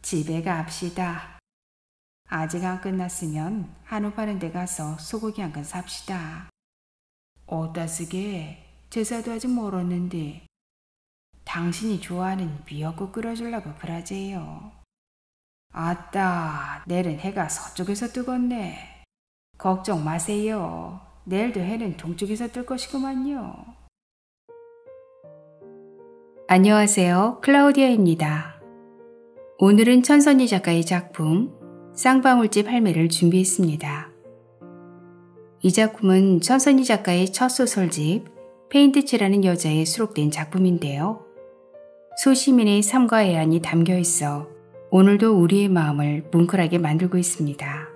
집에 갑시다. 아직 안 끝났으면 한우 파는 데 가서 소고기 한 근 삽시다. 어디다 쓰게? 제사도 아직 멀었는데. 당신이 좋아하는 미역국 끓여주려고 그러재요. 아따, 내일은 해가 서쪽에서 뜨겄네. 걱정 마세요. 내일도 해는 동쪽에서 뜰 것이구만요. 안녕하세요. 클라우디아입니다. 오늘은 천선희 작가의 작품 쌍방울집 할매를 준비했습니다. 이 작품은 천선희 작가의 첫 소설집 페인트칠하는 여자에 수록된 작품인데요. 소시민의 삶과 애환이 담겨 있어 오늘도 우리의 마음을 뭉클하게 만들고 있습니다.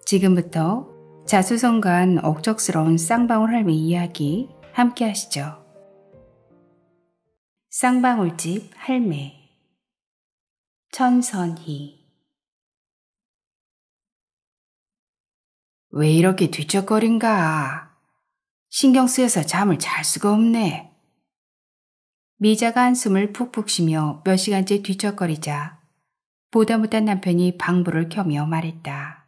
지금부터 자수성가한 억척스러운 쌍방울 할매 이야기 함께 하시죠. 쌍방울집 할매 천선희. 왜 이렇게 뒤척거린가? 신경 쓰여서 잠을 잘 수가 없네. 미자가 한숨을 푹푹 쉬며 몇 시간째 뒤척거리자 보다 못한 남편이 방불을 켜며 말했다.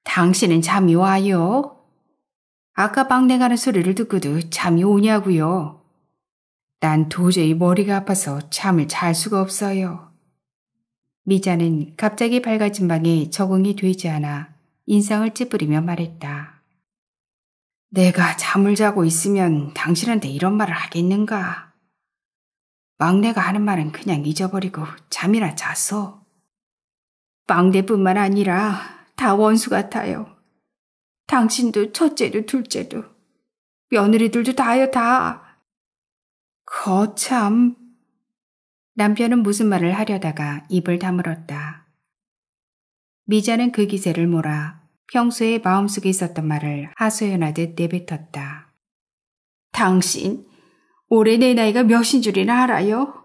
당신은 잠이 와요? 아까 막내 가는 소리를 듣고도 잠이 오냐고요? 난 도저히 머리가 아파서 잠을 잘 수가 없어요. 미자는 갑자기 밝아진 방에 적응이 되지 않아 인상을 찌푸리며 말했다. 내가 잠을 자고 있으면 당신한테 이런 말을 하겠는가? 막내가 하는 말은 그냥 잊어버리고 잠이나 잤어. 막내뿐만 아니라 다 원수 같아요. 당신도 첫째도 둘째도 며느리들도 다요 다. 거참. 남편은 무슨 말을 하려다가 입을 다물었다. 미자는 그 기세를 몰아 평소에 마음속에 있었던 말을 하소연하듯 내뱉었다. 당신, 올해 내 나이가 몇인 줄이나 알아요?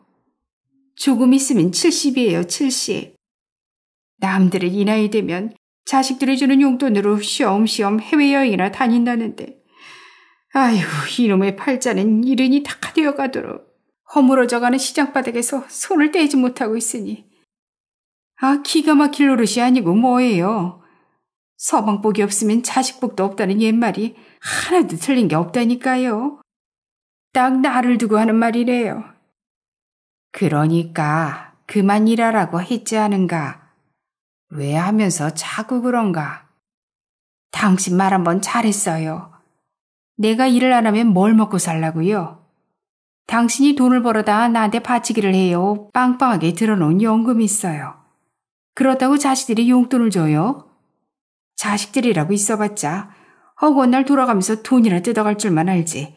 조금 있으면 70이에요, 70. 남들은 이 나이 되면 자식들이 주는 용돈으로 쉬엄쉬엄 해외여행이나 다닌다는데 아이고, 이놈의 팔자는 이른이 다 되어 가도록 허물어져가는 시장바닥에서 손을 떼지 못하고 있으니 기가 막힐 노릇이 아니고 뭐예요. 서방복이 없으면 자식복도 없다는 옛말이 하나도 틀린 게 없다니까요. 딱 나를 두고 하는 말이래요. 그러니까 그만 일하라고 했지 않은가. 왜 하면서 자꾸 그런가. 당신 말 한번 잘했어요. 내가 일을 안 하면 뭘 먹고 살라고요? 당신이 돈을 벌어다 나한테 바치기를 해요. 빵빵하게 들어놓은 연금이 있어요. 그렇다고 자식들이 용돈을 줘요? 자식들이라고 있어봤자 허구한 날 돌아가면서 돈이나 뜯어갈 줄만 알지.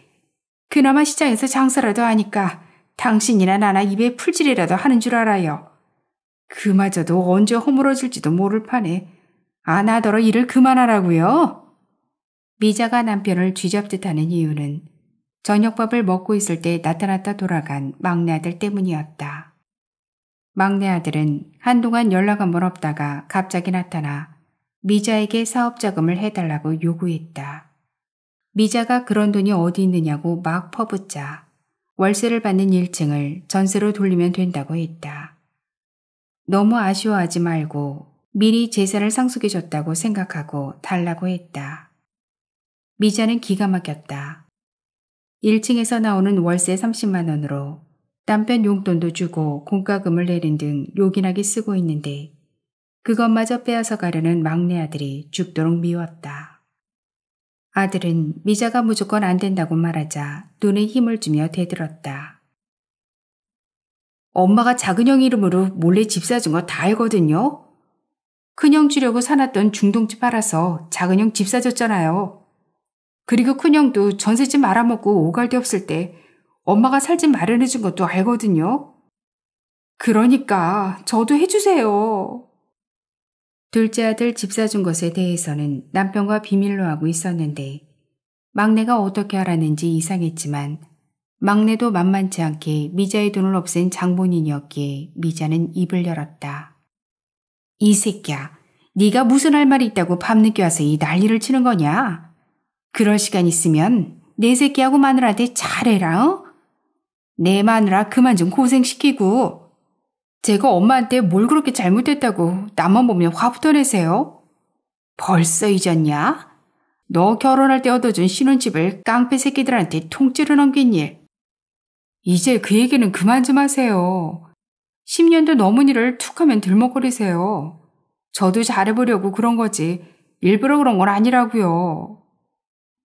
그나마 시장에서 장사라도 하니까 당신이나 나나 입에 풀질이라도 하는 줄 알아요. 그마저도 언제 허물어질지도 모를 판에 나더러 일을 그만하라고요? 미자가 남편을 쥐잡듯 하는 이유는 저녁밥을 먹고 있을 때 나타났다 돌아간 막내 아들 때문이었다. 막내 아들은 한동안 연락 한번 없다가 갑자기 나타나 미자에게 사업 자금을 해달라고 요구했다. 미자가 그런 돈이 어디 있느냐고 막 퍼붓자 월세를 받는 1층을 전세로 돌리면 된다고 했다. 너무 아쉬워하지 말고 미리 재산을 상속해줬다고 생각하고 달라고 했다. 미자는 기가 막혔다. 1층에서 나오는 월세 30만 원으로 남편 용돈도 주고 공과금을 내린 등 요긴하게 쓰고 있는데 그것마저 빼앗아 가려는 막내 아들이 죽도록 미웠다. 아들은 미자가 무조건 안 된다고 말하자 눈에 힘을 주며 대들었다. 엄마가 작은형 이름으로 몰래 집 사준 거 다 알거든요. 큰형 주려고 사놨던 중동집 팔아서 작은형 집 사줬잖아요. 그리고 큰형도 전셋집 말아먹고 오갈 데 없을 때 엄마가 살 집 마련해준 것도 알거든요. 그러니까 저도 해주세요. 둘째 아들 집 사준 것에 대해서는 남편과 비밀로 하고 있었는데 막내가 어떻게 알았는지 이상했지만 막내도 만만치 않게 미자의 돈을 없앤 장본인이었기에 미자는 입을 열었다. 이 새끼야, 네가 무슨 할 말이 있다고 밤늦게 와서 이 난리를 치는 거냐? 그럴 시간 있으면 내 새끼하고 마누라한테 잘해라. 내 마누라 그만 좀 고생시키고. 제가 엄마한테 뭘 그렇게 잘못했다고 나만 보면 화부터 내세요? 벌써 잊었냐? 너 결혼할 때 얻어준 신혼집을 깡패 새끼들한테 통째로 넘긴 일. 이제 그 얘기는 그만 좀 하세요. 10년도 넘은 일을 툭 하면 들먹거리세요. 저도 잘해보려고 그런 거지 일부러 그런 건 아니라고요.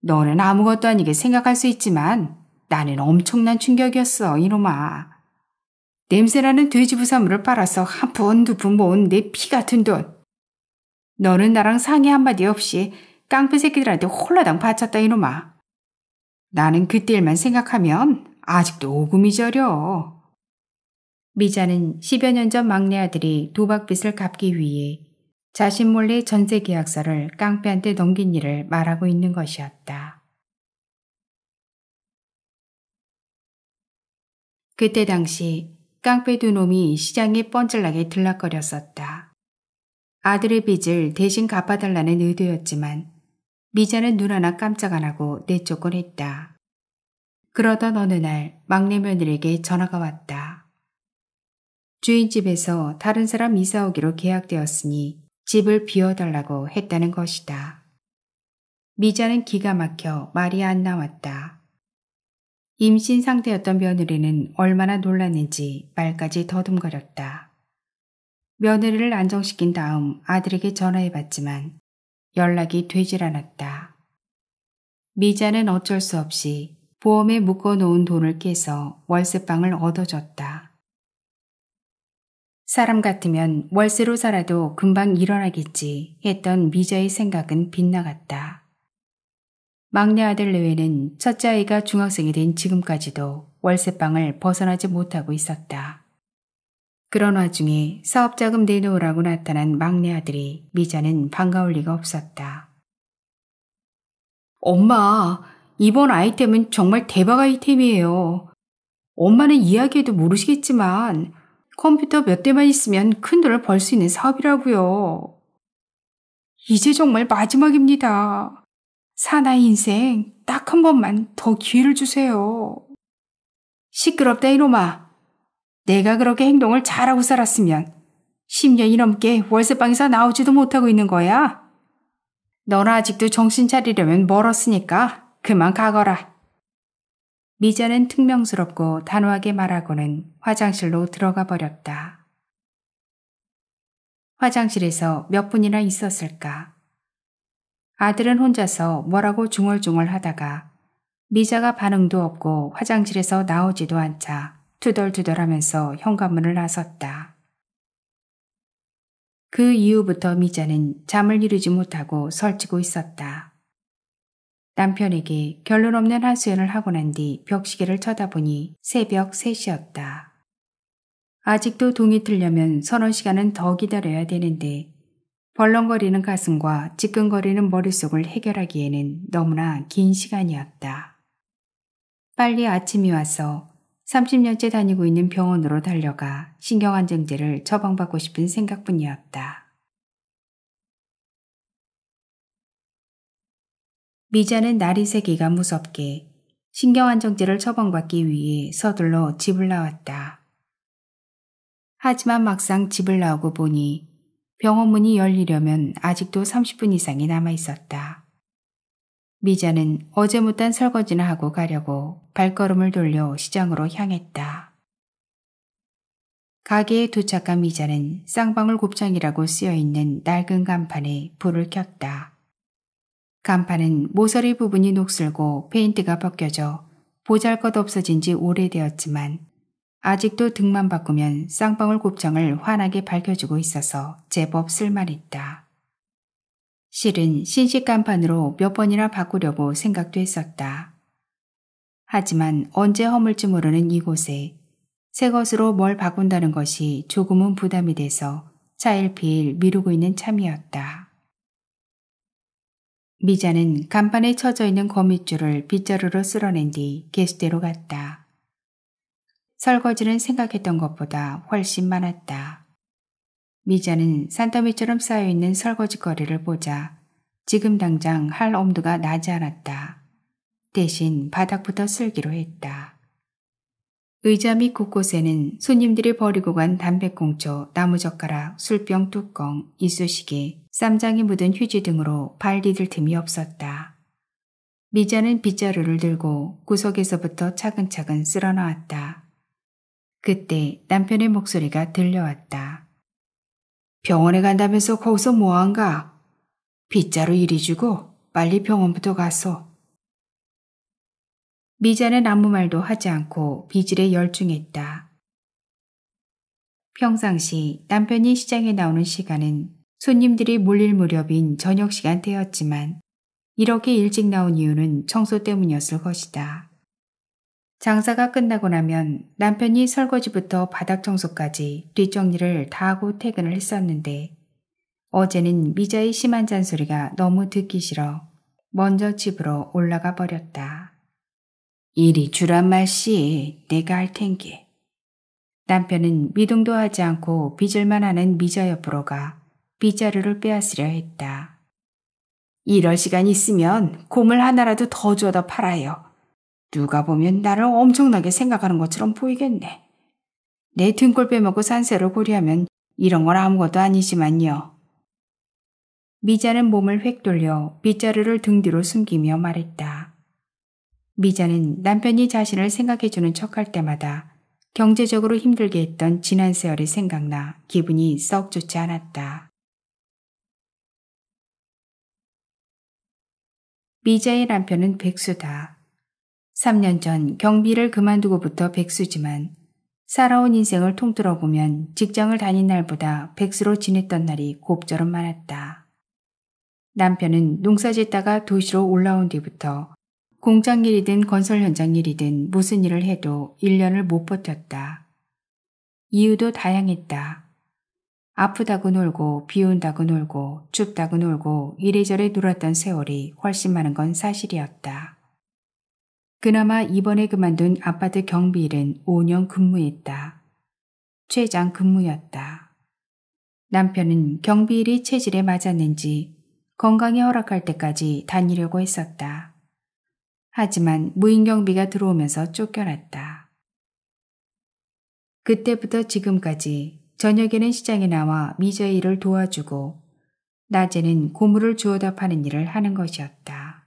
너는 아무것도 아니게 생각할 수 있지만 나는 엄청난 충격이었어, 이놈아. 냄새나는 돼지 부산물을 빨아서 한 푼 두 푼 모은 내 피 같은 돈. 너는 나랑 상의 한마디 없이 깡패 새끼들한테 홀라당 바쳤다, 이놈아. 나는 그때 일만 생각하면 아직도 오금이 저려. 미자는 10여 년 전 막내 아들이 도박빚을 갚기 위해 자신 몰래 전세 계약서를 깡패한테 넘긴 일을 말하고 있는 것이었다. 그때 당시 깡패 두 놈이 시장에 뻔질나게 들락거렸었다. 아들의 빚을 대신 갚아달라는 의도였지만 미자는 눈 하나 깜짝 안 하고 내쫓곤 했다. 그러던 어느 날 막내 며느리에게 전화가 왔다. 주인집에서 다른 사람 이사 오기로 계약되었으니 집을 비워달라고 했다는 것이다. 미자는 기가 막혀 말이 안 나왔다. 임신 상태였던 며느리는 얼마나 놀랐는지 말까지 더듬거렸다. 며느리를 안정시킨 다음 아들에게 전화해봤지만 연락이 되질 않았다. 미자는 어쩔 수 없이 보험에 묶어놓은 돈을 깨서 월세방을 얻어줬다. 사람 같으면 월세로 살아도 금방 일어나겠지 했던 미자의 생각은 빗나갔다. 막내 아들 내외는 첫째 아이가 중학생이 된 지금까지도 월세방을 벗어나지 못하고 있었다. 그런 와중에 사업자금 내놓으라고 나타난 막내 아들이 미자는 반가울 리가 없었다. 엄마, 이번 아이템은 정말 대박 아이템이에요. 엄마는 이야기해도 모르시겠지만 컴퓨터 몇 대만 있으면 큰 돈을 벌 수 있는 사업이라고요. 이제 정말 마지막입니다. 사나이 인생 딱 한 번만 더 기회를 주세요. 시끄럽다 이놈아. 내가 그렇게 행동을 잘하고 살았으면 10년이 넘게 월세방에서 나오지도 못하고 있는 거야? 너나 아직도 정신 차리려면 멀었으니까 그만 가거라. 미자는 퉁명스럽고 단호하게 말하고는 화장실로 들어가 버렸다. 화장실에서 몇 분이나 있었을까? 아들은 혼자서 뭐라고 중얼중얼 하다가 미자가 반응도 없고 화장실에서 나오지도 않자 투덜투덜하면서 현관문을 나섰다. 그 이후부터 미자는 잠을 이루지 못하고 설치고 있었다. 남편에게 결론 없는 하소연을 하고 난 뒤 벽시계를 쳐다보니 새벽 3시였다. 아직도 동이 틀려면 서너 시간은 더 기다려야 되는데 벌렁거리는 가슴과 지끈거리는 머릿속을 해결하기에는 너무나 긴 시간이었다. 빨리 아침이 와서 30년째 다니고 있는 병원으로 달려가 신경안정제를 처방받고 싶은 생각뿐이었다. 미자는 날이 새기가 무섭게 신경안정제를 처방받기 위해 서둘러 집을 나왔다. 하지만 막상 집을 나오고 보니 병원 문이 열리려면 아직도 30분 이상이 남아 있었다. 미자는 어제 못한 설거지나 하고 가려고 발걸음을 돌려 시장으로 향했다. 가게에 도착한 미자는 쌍방울 곱창이라고 쓰여있는 낡은 간판에 불을 켰다. 간판은 모서리 부분이 녹슬고 페인트가 벗겨져 보잘것없어진 지 오래되었지만 아직도 등만 바꾸면 쌍방울 곱창을 환하게 밝혀주고 있어서 제법 쓸만했다. 실은 신식 간판으로 몇 번이나 바꾸려고 생각도 했었다. 하지만 언제 허물지 모르는 이곳에 새 것으로 뭘 바꾼다는 것이 조금은 부담이 돼서 차일피일 미루고 있는 참이었다. 미자는 간판에 쳐져 있는 거미줄을 빗자루로 쓸어낸 뒤 개수대로 갔다. 설거지는 생각했던 것보다 훨씬 많았다. 미자는 산더미처럼 쌓여있는 설거지거리를 보자 지금 당장 할 엄두가 나지 않았다. 대신 바닥부터 쓸기로 했다. 의자 밑 곳곳에는 손님들이 버리고 간 담배꽁초, 나무젓가락, 술병 뚜껑, 이쑤시개, 쌈장이 묻은 휴지 등으로 발 디딜 틈이 없었다. 미자는 빗자루를 들고 구석에서부터 차근차근 쓸어 나왔다. 그때 남편의 목소리가 들려왔다. 병원에 간다면서 거기서 뭐한가? 빗자루 이리 주고 빨리 병원부터 가소. 미자는 아무 말도 하지 않고 빗질에 열중했다. 평상시 남편이 시장에 나오는 시간은 손님들이 몰릴 무렵인 저녁 시간대였지만 이렇게 일찍 나온 이유는 청소 때문이었을 것이다. 장사가 끝나고 나면 남편이 설거지부터 바닥 청소까지 뒷정리를 다 하고 퇴근을 했었는데 어제는 미자의 심한 잔소리가 너무 듣기 싫어 먼저 집으로 올라가 버렸다. 이리 주란 말씨, 내가 할 텐게. 남편은 미동도 하지 않고 빚을만 하는 미자 옆으로 가 빗자루를 빼앗으려 했다. 이럴 시간 있으면 곰을 하나라도 더 줘다 팔아요. 누가 보면 나를 엄청나게 생각하는 것처럼 보이겠네. 내 등골 빼먹고 산세를 고려하면 이런 건 아무것도 아니지만요. 미자는 몸을 획 돌려 빗자루를 등 뒤로 숨기며 말했다. 미자는 남편이 자신을 생각해주는 척할 때마다 경제적으로 힘들게 했던 지난 세월이 생각나 기분이 썩 좋지 않았다. 미자의 남편은 백수다. 3년 전 경비를 그만두고부터 백수지만 살아온 인생을 통틀어 보면 직장을 다닌 날보다 백수로 지냈던 날이 곱절은 많았다. 남편은 농사 짓다가 도시로 올라온 뒤부터 공장 일이든 건설 현장 일이든 무슨 일을 해도 1년을 못 버텼다. 이유도 다양했다. 아프다고 놀고 비 온다고 놀고 춥다고 놀고 이래저래 놀았던 세월이 훨씬 많은 건 사실이었다. 그나마 이번에 그만둔 아파트 경비일은 5년 근무했다. 최장 근무였다. 남편은 경비일이 체질에 맞았는지 건강이 허락할 때까지 다니려고 했었다. 하지만 무인경비가 들어오면서 쫓겨났다. 그때부터 지금까지 저녁에는 시장에 나와 미자의 일을 도와주고 낮에는 고물을 주워다 파는 일을 하는 것이었다.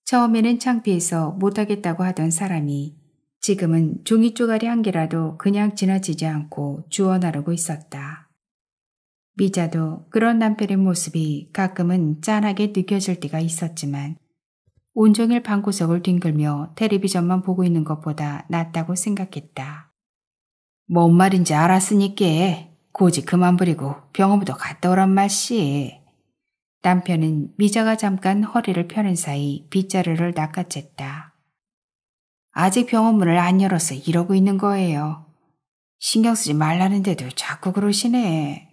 처음에는 창피해서 못하겠다고 하던 사람이 지금은 종이 쪼가리 한 개라도 그냥 지나치지 않고 주워 나르고 있었다. 미자도 그런 남편의 모습이 가끔은 짠하게 느껴질 때가 있었지만 온종일 방구석을 뒹굴며 텔레비전만 보고 있는 것보다 낫다고 생각했다. 뭔 말인지 알았으니까 고지 그만 부리고 병원부터 갔다 오란 말씨. 남편은 미자가 잠깐 허리를 펴는 사이 빗자루를 낚아챘다. 아직 병원 문을 안 열어서 이러고 있는 거예요. 신경 쓰지 말라는데도 자꾸 그러시네.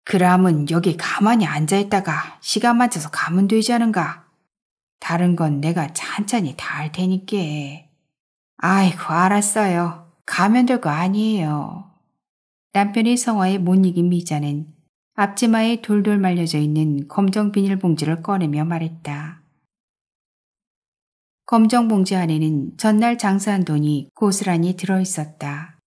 그러면 여기 가만히 앉아있다가 시간 맞춰서 가면 되지 않은가? 다른 건 내가 찬찬히 다 할 테니까. 아이고 알았어요. 가면 될 거 아니에요. 남편의 성화에 못 이긴 미자는 앞치마에 돌돌 말려져 있는 검정 비닐봉지를 꺼내며 말했다. 검정 봉지 안에는 전날 장사한 돈이 고스란히 들어있었다.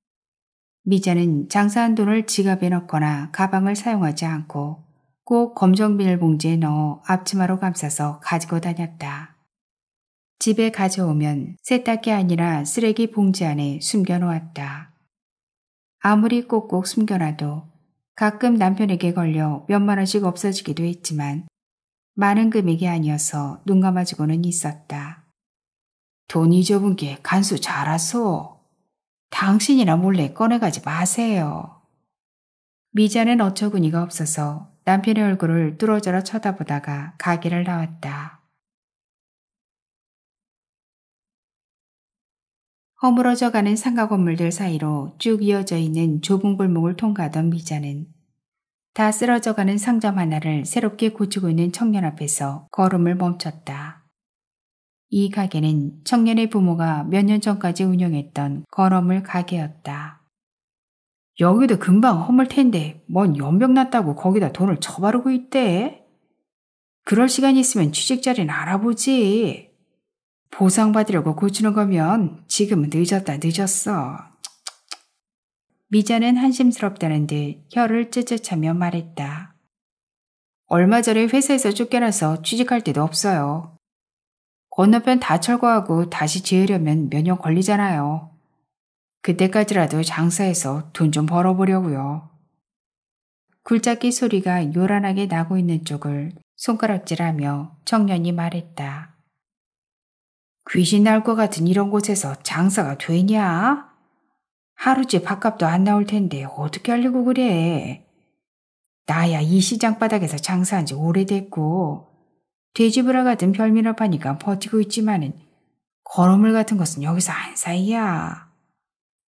미자는 장사한 돈을 지갑에 넣거나 가방을 사용하지 않고 꼭 검정 비닐봉지에 넣어 앞치마로 감싸서 가지고 다녔다. 집에 가져오면 세탁기 아니라 쓰레기 봉지 안에 숨겨놓았다. 아무리 꼭꼭 숨겨놔도 가끔 남편에게 걸려 몇만 원씩 없어지기도 했지만 많은 금액이 아니어서 눈 감아주고는 있었다. 돈 잊어본 게 간수 잘하소. 당신이나 몰래 꺼내가지 마세요. 미자는 어처구니가 없어서 남편의 얼굴을 뚫어져라 쳐다보다가 가게를 나왔다. 허물어져가는 상가 건물들 사이로 쭉 이어져 있는 좁은 골목을 통과하던 미자는 다 쓰러져가는 상점 하나를 새롭게 고치고 있는 청년 앞에서 걸음을 멈췄다. 이 가게는 청년의 부모가 몇 년 전까지 운영했던 건어물 가게였다. 여기도 금방 허물 텐데 뭔 연병 났다고 거기다 돈을 처바르고 있대? 그럴 시간 있으면 취직 자리는 알아보지. 보상받으려고 고치는 거면 지금은 늦었다 늦었어. 미자는 한심스럽다는 듯 혀를 쯧쯧하며 말했다. 얼마 전에 회사에서 쫓겨나서 취직할 데도 없어요. 건너편 다 철거하고 다시 지으려면 몇 년 걸리잖아요. 그때까지라도 장사해서 돈 좀 벌어보려고요. 굴착기 소리가 요란하게 나고 있는 쪽을 손가락질하며 청년이 말했다. 귀신 날 것 같은 이런 곳에서 장사가 되냐? 하루째 밥값도 안 나올 텐데 어떻게 하려고 그래? 나야 이 시장 바닥에서 장사한 지 오래됐고 돼지브라 같은 별미나 파니까 버티고 있지만은 건어물 같은 것은 여기서 안 사이야.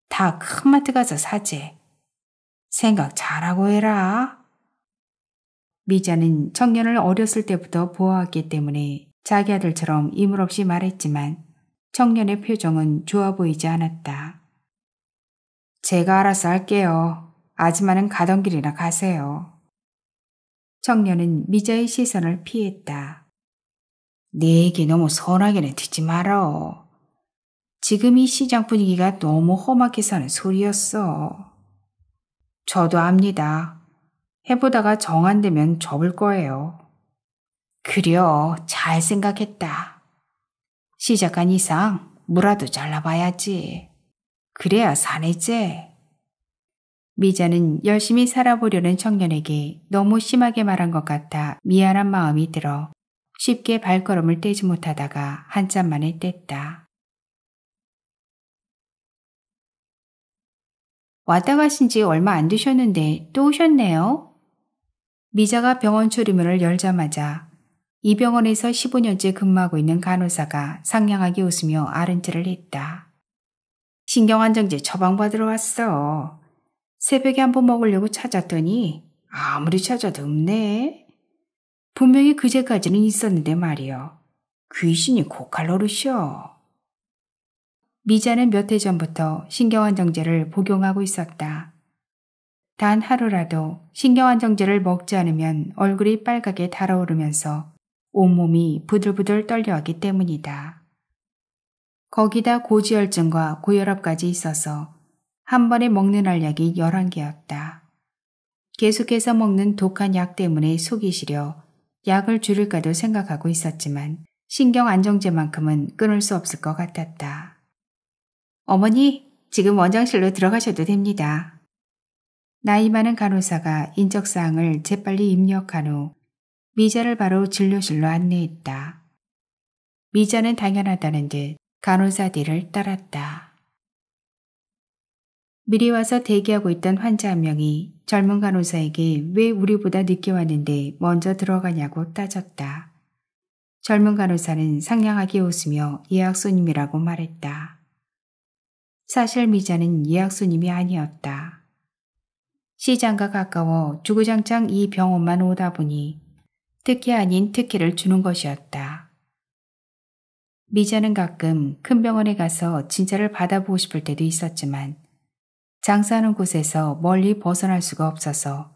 다 큰 마트 가서 사재. 생각 잘하고 해라. 미자는 청년을 어렸을 때부터 보아왔기 때문에 자기 아들처럼 이물 없이 말했지만 청년의 표정은 좋아 보이지 않았다. 제가 알아서 할게요. 아줌마는 가던 길이나 가세요. 청년은 미자의 시선을 피했다. 내 얘기 너무 선하게는 듣지 말어. 지금 이 시장 분위기가 너무 험악해서 하는 소리였어. 저도 압니다. 해보다가 정 안 되면 접을 거예요. 그려, 잘 생각했다. 시작한 이상 무라도 잘라봐야지. 그래야 사내지. 미자는 열심히 살아보려는 청년에게 너무 심하게 말한 것 같아 미안한 마음이 들어 쉽게 발걸음을 떼지 못하다가 한참 만에 뗐다. 왔다 가신 지 얼마 안 되셨는데 또 오셨네요. 미자가 병원 출입문을 열자마자 이 병원에서 15년째 근무하고 있는 간호사가 상냥하게 웃으며 아른트를 했다. 신경안정제 처방받으러 왔어. 새벽에 한번 먹으려고 찾았더니 아무리 찾아도 없네. 분명히 그제까지는 있었는데 말이여. 귀신이 고칼 노릇이여. 미자는 몇 해 전부터 신경안정제를 복용하고 있었다. 단 하루라도 신경안정제를 먹지 않으면 얼굴이 빨갛게 달아오르면서 온몸이 부들부들 떨려하기 때문이다. 거기다 고지혈증과 고혈압까지 있어서 한 번에 먹는 알약이 11개였다. 계속해서 먹는 독한 약 때문에 속이 시려 약을 줄일까도 생각하고 있었지만 신경안정제만큼은 끊을 수 없을 것 같았다. 어머니, 지금 원장실로 들어가셔도 됩니다. 나이 많은 간호사가 인적사항을 재빨리 입력한 후 미자를 바로 진료실로 안내했다. 미자는 당연하다는 듯 간호사 뒤를 따랐다. 미리 와서 대기하고 있던 환자 한 명이 젊은 간호사에게 왜 우리보다 늦게 왔는데 먼저 들어가냐고 따졌다. 젊은 간호사는 상냥하게 웃으며 예약 손님이라고 말했다. 사실 미자는 예약 손님이 아니었다. 시장과 가까워 주구장창 이 병원만 오다 보니 특혜 아닌 특혜를 주는 것이었다. 미자는 가끔 큰 병원에 가서 진찰을 받아보고 싶을 때도 있었지만 장사하는 곳에서 멀리 벗어날 수가 없어서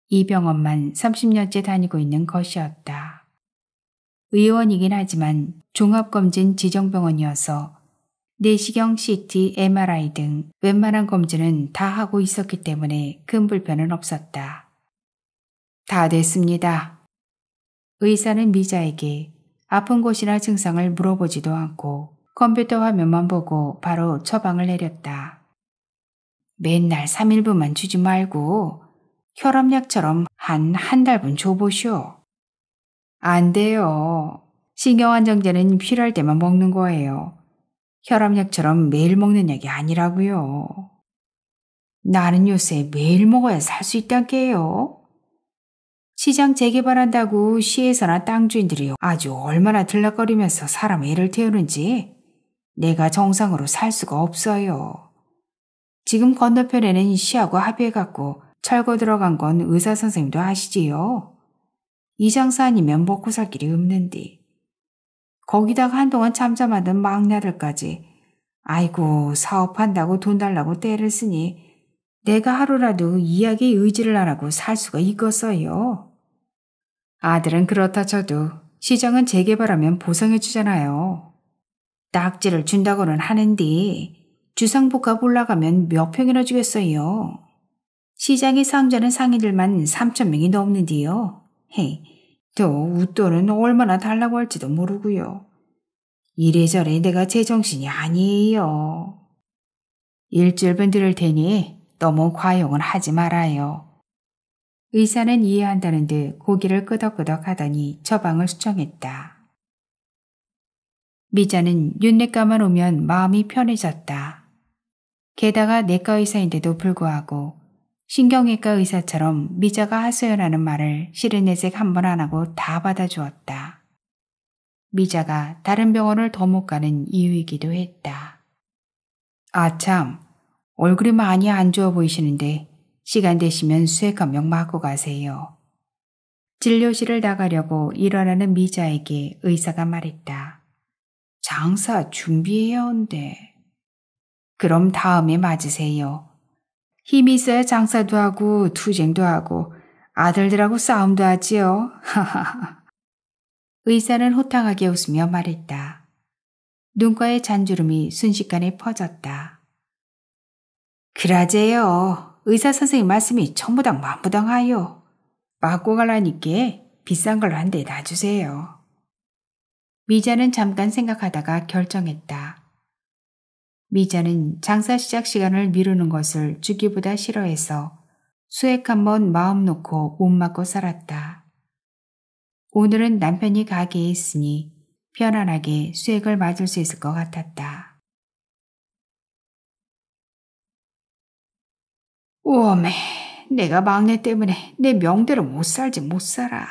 이 병원만 30년째 다니고 있는 것이었다. 의원이긴 하지만 종합검진 지정병원이어서 내시경, CT, MRI 등 웬만한 검진은 다 하고 있었기 때문에 큰 불편은 없었다. 다 됐습니다. 의사는 미자에게 아픈 곳이나 증상을 물어보지도 않고 컴퓨터 화면만 보고 바로 처방을 내렸다. 맨날 3일분만 주지 말고 혈압약처럼 한 달분 줘보시오. 안 돼요. 신경안정제는 필요할 때만 먹는 거예요. 혈압약처럼 매일 먹는 약이 아니라고요. 나는 요새 매일 먹어야 살 수 있단게요. 시장 재개발한다고 시에서나 땅 주인들이 아주 얼마나 들락거리면서 사람 애를 태우는지 내가 정상으로 살 수가 없어요. 지금 건너편에는 시하고 합의해갖고 철거 들어간 건 의사 선생님도 아시지요. 이 장사 아니면 먹고 살 길이 없는데. 거기다가 한동안 잠잠하던 막내 아들까지 아이고 사업한다고 돈 달라고 떼를 쓰니 내가 하루라도 이야기에 의지를 안 하고 살 수가 있겠어요. 아들은 그렇다 쳐도 시장은 재개발하면 보상해 주잖아요. 딱지를 준다고는 하는데 주상복합 올라가면 몇 평이나 주겠어요. 시장의 상자는 상인들만 3,000명이 넘는데요. 헤이, 또 웃돈은 얼마나 달라고 할지도 모르고요. 이래저래 내가 제정신이 아니에요. 일주일분 들을 테니 너무 과용은 하지 말아요. 의사는 이해한다는 듯 고개를 끄덕끄덕 하더니 처방을 수정했다. 미자는 윤내과만 오면 마음이 편해졌다. 게다가 내과 의사인데도 불구하고 신경외과 의사처럼 미자가 하소연하는 말을 실은내색 한 번 안 하고 다 받아주었다. 미자가 다른 병원을 더 못 가는 이유이기도 했다. 아참, 얼굴이 많이 안 좋아 보이시는데 시간 되시면 수액 한 병 맞고 가세요. 진료실을 나가려고 일어나는 미자에게 의사가 말했다. 장사 준비해야 한대. 그럼 다음에 맞으세요. 힘이 있어야 장사도 하고 투쟁도 하고 아들들하고 싸움도 하지요. 의사는 호탕하게 웃으며 말했다. 눈가의 잔주름이 순식간에 퍼졌다. 그라제요. 의사 선생님 말씀이 천부당 만부당하요. 맞고 갈라니께 비싼 걸로 한 대 놔주세요. 미자는 잠깐 생각하다가 결정했다. 미자는 장사 시작 시간을 미루는 것을 주기보다 싫어해서 수액 한 번 마음 놓고 못 맞고 살았다. 오늘은 남편이 가게에 있으니 편안하게 수액을 맞을 수 있을 것 같았다. 오메, 내가 막내 때문에 내 명대로 못 살지 못 살아.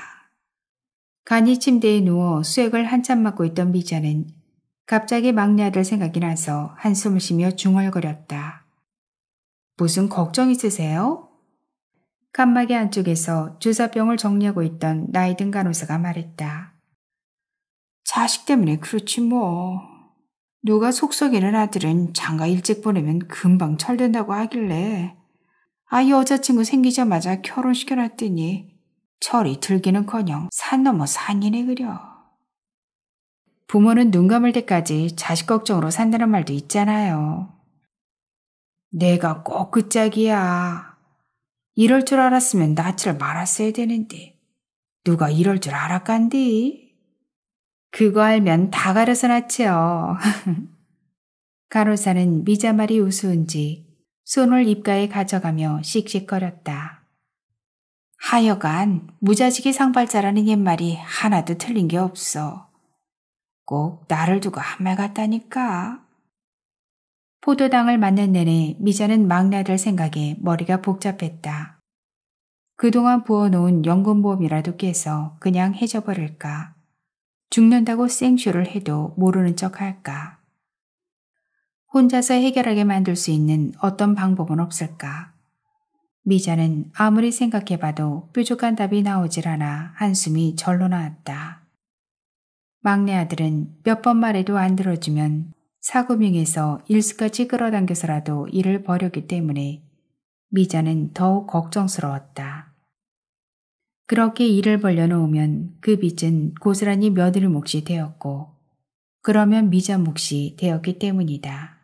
간이 침대에 누워 수액을 한참 맞고 있던 미자는 갑자기 막내 아들 생각이 나서 한숨을 쉬며 중얼거렸다. 무슨 걱정 있으세요? 칸막이 안쪽에서 주사병을 정리하고 있던 나이 든 간호사가 말했다. 자식 때문에 그렇지 뭐. 누가 속썩이는 아들은 장가 일찍 보내면 금방 철든다고 하길래 여자친구 생기자마자 결혼시켜놨더니 철이 들기는커녕 산 넘어 산이네 그려. 부모는 눈 감을 때까지 자식 걱정으로 산다는 말도 있잖아요. 내가 꼭 그 짝이야. 이럴 줄 알았으면 낳지를 말았어야 되는데 누가 이럴 줄 알았간디? 그거 알면 다 가려서 낳지요. 간호사는 미자 말이 우스운지 손을 입가에 가져가며 씩씩거렸다. 하여간 무자식이 상발자라는 옛말이 하나도 틀린 게 없어. 꼭 나를 두고 한 말 같다니까. 포도당을 맞는 내내 미자는 막내 아들 생각에 머리가 복잡했다. 그동안 부어놓은 연금보험이라도 깨서 그냥 해져버릴까. 죽는다고 생쇼를 해도 모르는 척 할까. 혼자서 해결하게 만들 수 있는 어떤 방법은 없을까. 미자는 아무리 생각해봐도 뾰족한 답이 나오질 않아 한숨이 절로 나왔다. 막내 아들은 몇 번 말해도 안 들어주면 사구명에서 일수까지 끌어당겨서라도 일을 벌였기 때문에 미자는 더욱 걱정스러웠다. 그렇게 일을 벌려놓으면 그 빚은 고스란히 며느리 몫이 되었고 그러면 미자 몫이 되었기 때문이다.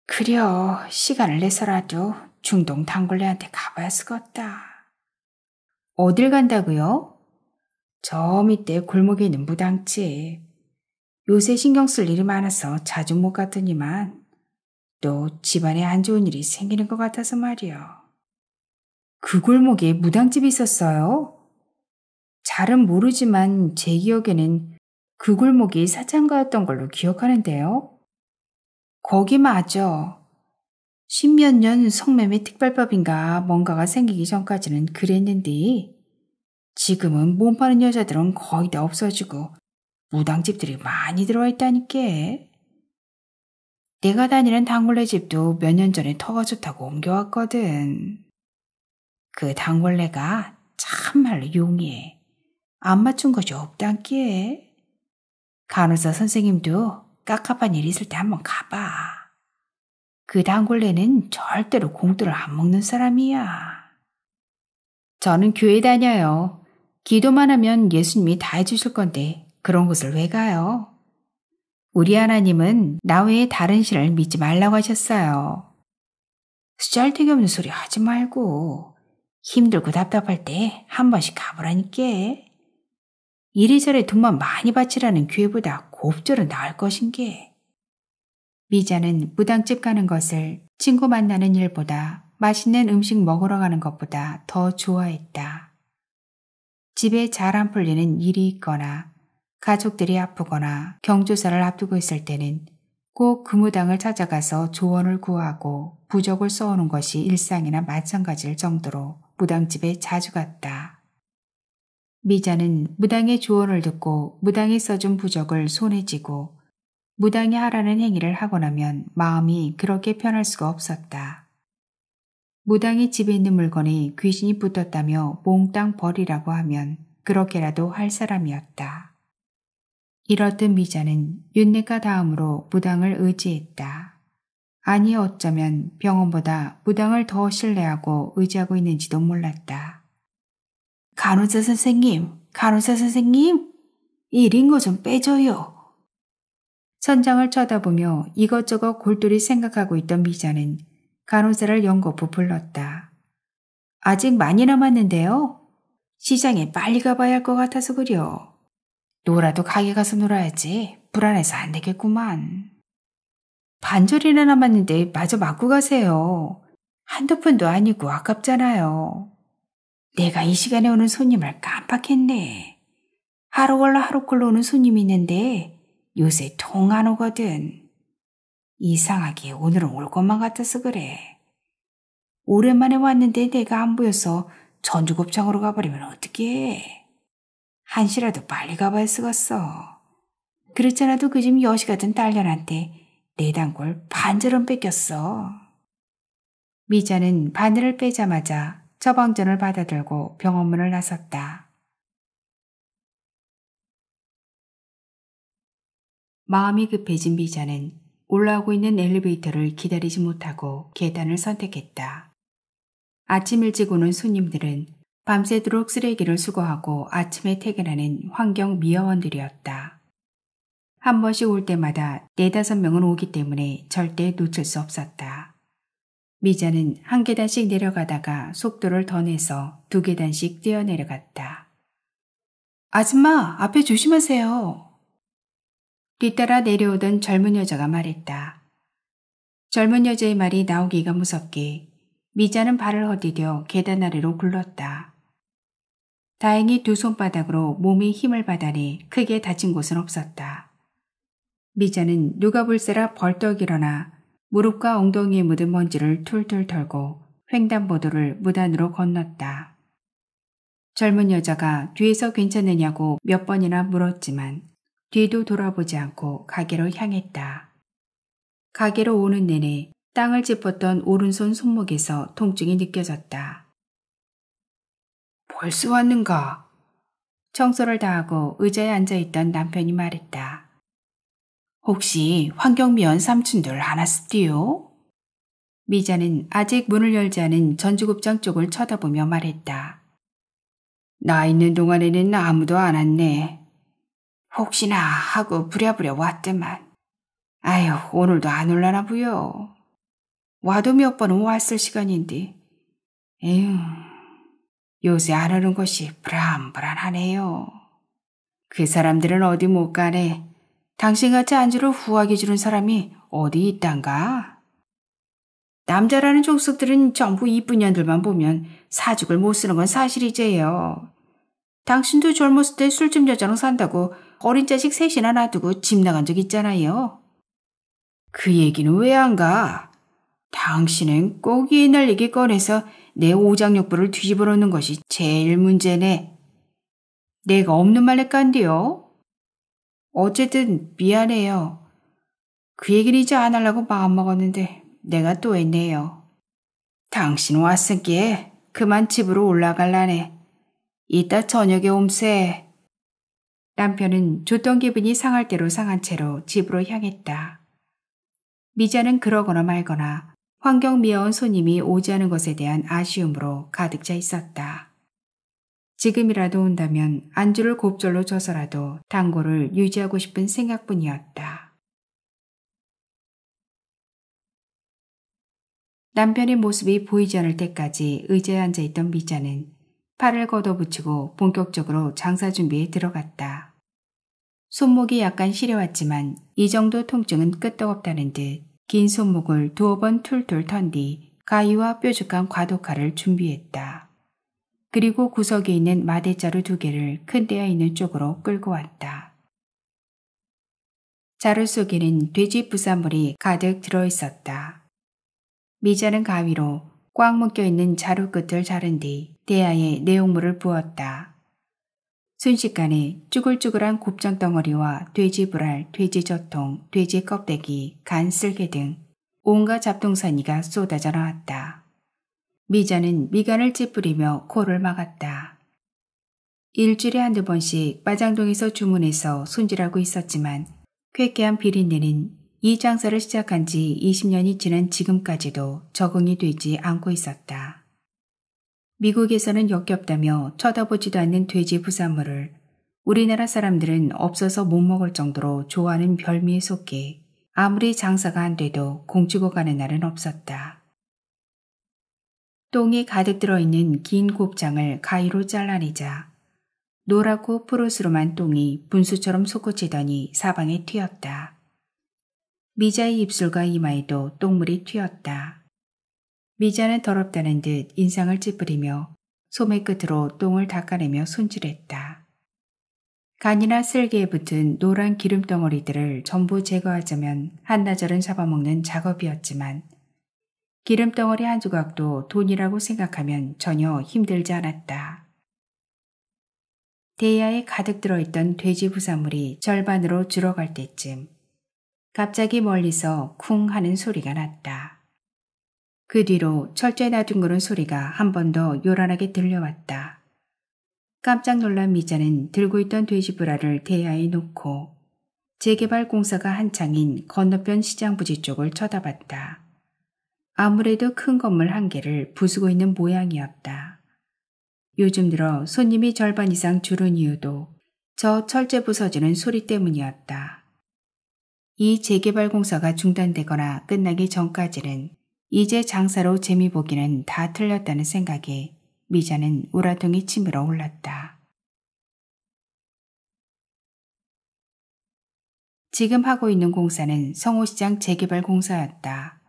그려 시간을 내서라도 중동 단골레한테 가봐야 쓰겄다. 어딜 간다고요? 저 밑에 골목에 있는 무당집. 요새 신경 쓸 일이 많아서 자주 못 갔더니만 또 집안에 안 좋은 일이 생기는 것 같아서 말이요. 그 골목에 무당집이 있었어요? 잘은 모르지만 제 기억에는 그 골목이 사창가였던 걸로 기억하는데요. 거기 맞아. 십몇 년 성매매 특별법인가 뭔가가 생기기 전까지는 그랬는데 지금은 몸 파는 여자들은 거의 다 없어지고 무당집들이 많이 들어와 있다니까. 내가 다니는 단골레 집도 몇 년 전에 터가 좋다고 옮겨왔거든. 그 단골레가 참말로 용이해. 안 맞춘 것이 없단께. 간호사 선생님도 깝깝한 일 있을 때 한번 가봐. 그 단골레는 절대로 공들을 안 먹는 사람이야. 저는 교회 다녀요. 기도만 하면 예수님이 다 해주실 건데 그런 곳을 왜 가요? 우리 하나님은 나 외에 다른 신을 믿지 말라고 하셨어요. 쓰잘데기 없는 소리 하지 말고 힘들고 답답할 때 한 번씩 가보라니까. 이리저리 돈만 많이 바치라는 교회보다 곱절은 나을 것인게. 미자는 무당집 가는 것을 친구 만나는 일보다 맛있는 음식 먹으러 가는 것보다 더 좋아했다. 집에 잘 안 풀리는 일이 있거나 가족들이 아프거나 경조사를 앞두고 있을 때는 꼭 그 무당을 찾아가서 조언을 구하고 부적을 써오는 것이 일상이나 마찬가지일 정도로 무당집에 자주 갔다. 미자는 무당의 조언을 듣고 무당이 써준 부적을 손에 쥐고 무당이 하라는 행위를 하고 나면 마음이 그렇게 편할 수가 없었다. 무당이 집에 있는 물건에 귀신이 붙었다며 몽땅 버리라고 하면 그렇게라도 할 사람이었다. 이렇듯 미자는 윤례가 다음으로 무당을 의지했다. 아니 어쩌면 병원보다 무당을 더 신뢰하고 의지하고 있는지도 몰랐다. 간호사 선생님, 이린 거 좀 빼줘요. 선장을 쳐다보며 이것저것 골똘히 생각하고 있던 미자는 간호사를 연거푸 불렀다. 아직 많이 남았는데요. 시장에 빨리 가봐야 할 것 같아서 그려. 놀아도 가게 가서 놀아야지. 불안해서 안 되겠구만. 반절이나 남았는데 마저 맞고 가세요. 한두 푼도 아니고 아깝잖아요. 내가 이 시간에 오는 손님을 깜빡했네. 하루 걸러 하루 꼴로 오는 손님이 있는데 요새 통 안 오거든. 이상하게 오늘은 올 것만 같아서 그래. 오랜만에 왔는데 내가 안 보여서 전주곱창으로 가버리면 어떡해. 한시라도 빨리 가봐야 쓰겠어. 그렇잖아도 그 집 여시 같은 딸년한테 내 단골 반절은 뺏겼어. 미자는 바늘을 빼자마자 처방전을 받아들고 병원문을 나섰다. 마음이 급해진 미자는 올라오고 있는 엘리베이터를 기다리지 못하고 계단을 선택했다. 아침 일찍 오는 손님들은 밤새도록 쓰레기를 수거하고 아침에 퇴근하는 환경 미화원들이었다. 한 번씩 올 때마다 4-5명은 오기 때문에 절대 놓칠 수 없었다. 미자는 한 계단씩 내려가다가 속도를 더 내서 2계단씩 뛰어내려갔다. 아줌마, 앞에 조심하세요. 뒤따라 내려오던 젊은 여자가 말했다. 젊은 여자의 말이 나오기가 무섭게 미자는 발을 헛디뎌 계단 아래로 굴렀다. 다행히 2 손바닥으로 몸에 힘을 받아내 크게 다친 곳은 없었다. 미자는 누가 볼세라 벌떡 일어나 무릎과 엉덩이에 묻은 먼지를 툴툴 털고 횡단보도를 무단으로 건넜다. 젊은 여자가 뒤에서 괜찮느냐고 몇 번이나 물었지만 뒤도 돌아보지 않고 가게로 향했다. 가게로 오는 내내 땅을 짚었던 오른손 손목에서 통증이 느껴졌다. 벌써 왔는가? 청소를 다하고 의자에 앉아있던 남편이 말했다. 혹시 환경미원 삼촌들 안 왔스디요? 미자는 아직 문을 열지 않은 전주급장 쪽을 쳐다보며 말했다. 나 있는 동안에는 아무도 안 왔네. 혹시나 하고 부랴부랴 왔더만. 아유, 오늘도 안 올라나 부여. 와도 몇 번은 왔을 시간인데. 에휴, 요새 안 오는 것이 불안불안하네요. 그 사람들은 어디 못 가네. 당신같이 안주를 후하게 주는 사람이 어디 있단가? 남자라는 족속들은 전부 이쁜 년들만 보면 사죽을 못 쓰는 건 사실이제요. 당신도 젊었을 때 술집 여자랑 산다고 어린 자식 셋이나 놔두고 집 나간 적 있잖아요. 그 얘기는 왜 안 가? 당신은 꼭 옛날 얘기 꺼내서 내 오장육부를 뒤집어 놓는 것이 제일 문제네. 내가 없는 말에 깐디요? 어쨌든 미안해요. 그 얘기를 이제 안 하려고 마음먹었는데 내가 또 했네요. 당신 왔으니까 그만 집으로 올라갈라네. 이따 저녁에 옴세. 남편은 좋던 기분이 상할 대로 상한 채로 집으로 향했다. 미자는 그러거나 말거나 환경미화원 손님이 오지 않은 것에 대한 아쉬움으로 가득 차 있었다. 지금이라도 온다면 안주를 곱절로 줘서라도 단골을 유지하고 싶은 생각뿐이었다. 남편의 모습이 보이지 않을 때까지 의자에 앉아있던 미자는 팔을 걷어붙이고 본격적으로 장사 준비에 들어갔다. 손목이 약간 시려왔지만 이 정도 통증은 끄떡없다는 듯 긴 손목을 두어 번 툴툴 턴 뒤 가위와 뾰족한 과도칼을 준비했다. 그리고 구석에 있는 마대자루 2개를 큰 데에 있는 쪽으로 끌고 왔다. 자루 속에는 돼지 부산물이 가득 들어있었다. 미자는 가위로 꽉 묶여있는 자루 끝을 자른 뒤 대야에 내용물을 부었다. 순식간에 쭈글쭈글한 곱창 덩어리와 돼지 불알, 돼지 젖통, 돼지 껍데기, 간 쓸개 등 온갖 잡동사니가 쏟아져 나왔다. 미자는 미간을 찌푸리며 코를 막았다. 일주일에 한두 번씩 마장동에서 주문해서 손질하고 있었지만 쾌쾌한 비린내는 이 장사를 시작한 지 20년이 지난 지금까지도 적응이 되지 않고 있었다. 미국에서는 역겹다며 쳐다보지도 않는 돼지 부산물을 우리나라 사람들은 없어서 못 먹을 정도로 좋아하는 별미에 속해 아무리 장사가 안 돼도 공치고 가는 날은 없었다. 똥이 가득 들어있는 긴 곱창을 가위로 잘라내자 노랗고 푸르스름한 똥이 분수처럼 솟구치더니 사방에 튀었다. 미자의 입술과 이마에도 똥물이 튀었다. 미자는 더럽다는 듯 인상을 찌푸리며 소매 끝으로 똥을 닦아내며 손질했다. 간이나 쓸개에 붙은 노란 기름덩어리들을 전부 제거하자면 한나절은 잡아먹는 작업이었지만 기름덩어리 한 조각도 돈이라고 생각하면 전혀 힘들지 않았다. 대야에 가득 들어있던 돼지 부산물이 절반으로 줄어갈 때쯤 갑자기 멀리서 쿵 하는 소리가 났다. 그 뒤로 철저히 나둥그런 소리가 한 번 더 요란하게 들려왔다. 깜짝 놀란 미자는 들고 있던 돼지 불알을 대야에 놓고 재개발 공사가 한창인 건너편 시장 부지 쪽을 쳐다봤다. 아무래도 큰 건물 한 개를 부수고 있는 모양이었다. 요즘 들어 손님이 절반 이상 줄은 이유도 저 철제 부서지는 소리 때문이었다. 이 재개발 공사가 중단되거나 끝나기 전까지는 이제 장사로 재미 보기는 다 틀렸다는 생각에 미자는 우라통이 치밀어 올랐다. 지금 하고 있는 공사는 성호시장 재개발 공사였다.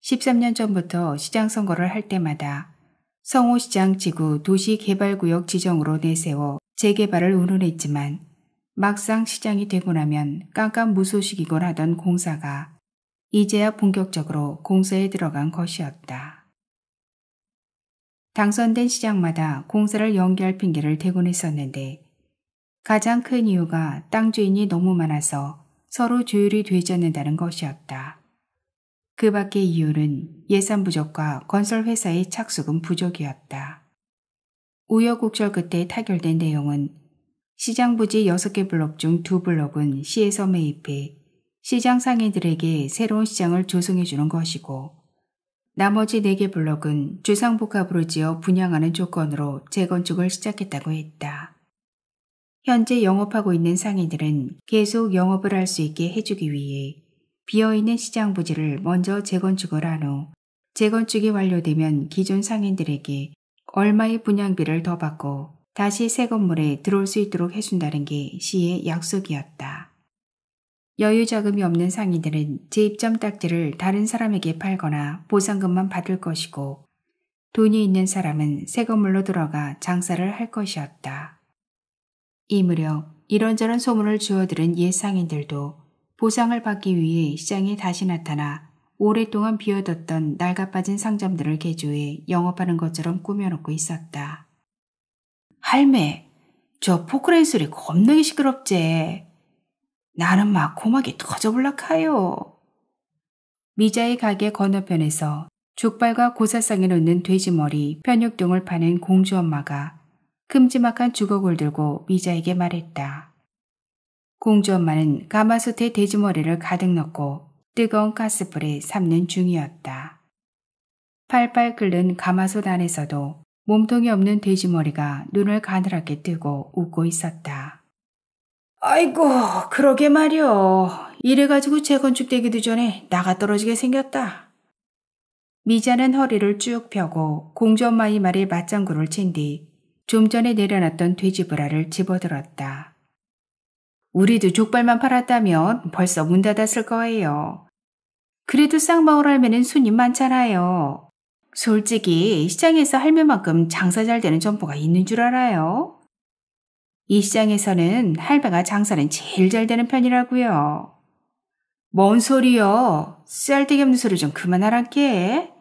13년 전부터 시장 선거를 할 때마다 성호시장 지구 도시개발구역 지정으로 내세워 재개발을 운운했지만 막상 시장이 되고 나면 깜깜무소식이곤 하던 공사가 이제야 본격적으로 공사에 들어간 것이었다. 당선된 시장마다 공사를 연기할 핑계를 대곤 했었는데 가장 큰 이유가 땅 주인이 너무 많아서 서로 조율이 되지 않는다는 것이었다. 그 밖의 이유는 예산 부족과 건설회사의 착수금 부족이었다. 우여곡절 끝에 타결된 내용은 시장 부지 6개 블록 중 2블록은 시에서 매입해 시장 상인들에게 새로운 시장을 조성해 주는 것이고 나머지 4개 블록은 주상복합으로 지어 분양하는 조건으로 재건축을 시작했다고 했다. 현재 영업하고 있는 상인들은 계속 영업을 할 수 있게 해주기 위해 비어있는 시장 부지를 먼저 재건축을 한 후 재건축이 완료되면 기존 상인들에게 얼마의 분양비를 더 받고 다시 새 건물에 들어올 수 있도록 해준다는 게 시의 약속이었다. 여유 자금이 없는 상인들은 재입점 딱지를 다른 사람에게 팔거나 보상금만 받을 것이고 돈이 있는 사람은 새 건물로 들어가 장사를 할 것이었다. 이 무렵 이런저런 소문을 주워들은 옛 상인들도 보상을 받기 위해 시장에 다시 나타나 오랫동안 비어뒀던 낡아빠진 상점들을 개조해 영업하는 것처럼 꾸며놓고 있었다. 할매, 저 포크레인 소리 겁나게 시끄럽제. 나는 막 고막이 터져볼락하요. 미자의 가게 건너편에서 족발과 고사상에 놓는 돼지머리, 편육등을 파는 공주 엄마가 큼지막한 주걱을 들고 미자에게 말했다. 공주 엄마는 가마솥에 돼지머리를 가득 넣고 뜨거운 가스불에 삶는 중이었다. 팔팔 끓는 가마솥 안에서도 몸통이 없는 돼지머리가 눈을 가늘하게 뜨고 웃고 있었다. 아이고, 그러게 말이오. 이래가지고 재건축되기도 전에 나가 떨어지게 생겼다. 미자는 허리를 쭉 펴고 공주 엄마의 말에 맞장구를 친 뒤 좀 전에 내려놨던 돼지브라를 집어들었다. 우리도 족발만 팔았다면 벌써 문 닫았을 거예요. 그래도 쌍방울 할매는 손님 많잖아요. 솔직히 시장에서 할매만큼 장사 잘 되는 점포가 있는 줄 알아요? 이 시장에서는 할매가 장사는 제일 잘 되는 편이라고요. 뭔 소리요? 쓸데기 없는 소리 좀 그만하란께.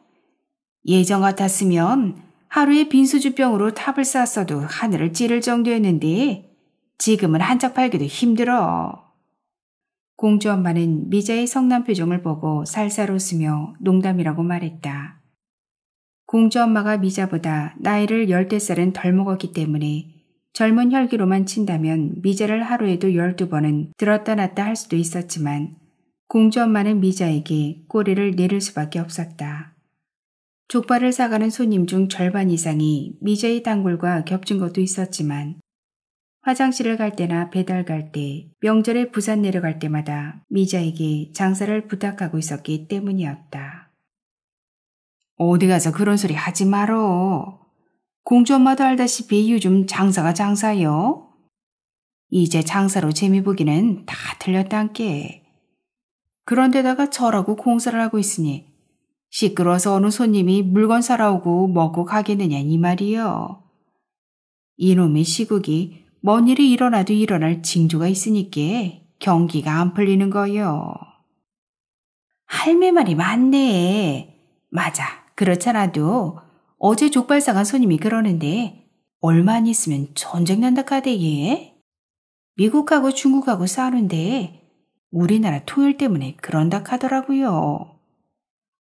예전 같았으면 하루에 빈수주병으로 탑을 쌓았어도 하늘을 찌를 정도였는데 지금은 한짝 팔기도 힘들어. 공주 엄마는 미자의 성난 표정을 보고 살살 웃으며 농담이라고 말했다. 공주 엄마가 미자보다 나이를 10살은 덜 먹었기 때문에 젊은 혈기로만 친다면 미자를 하루에도 12번은 들었다 놨다 할 수도 있었지만 공주 엄마는 미자에게 꼬리를 내릴 수밖에 없었다. 족발을 사가는 손님 중 절반 이상이 미자의 단골과 겹친 것도 있었지만 화장실을 갈 때나 배달 갈 때, 명절에 부산 내려갈 때마다 미자에게 장사를 부탁하고 있었기 때문이었다. 어디 가서 그런 소리 하지 말어. 공주 엄마도 알다시피 요즘 장사가 장사요. 이제 장사로 재미 보기는 다 틀렸단께. 그런데다가 저라고 공사를 하고 있으니 시끄러워서 어느 손님이 물건 사러 오고 먹고 가겠느냐 이 말이요. 이놈의 시국이 뭔 일이 일어나도 일어날 징조가 있으니까 경기가 안 풀리는 거요. 할매 말이 맞네. 맞아. 그렇잖아도 어제 족발 사간 손님이 그러는데 얼마 안 있으면 전쟁 난다 카대 얘. 미국하고 중국하고 싸우는데 우리나라 통일 때문에 그런다 카더라고요.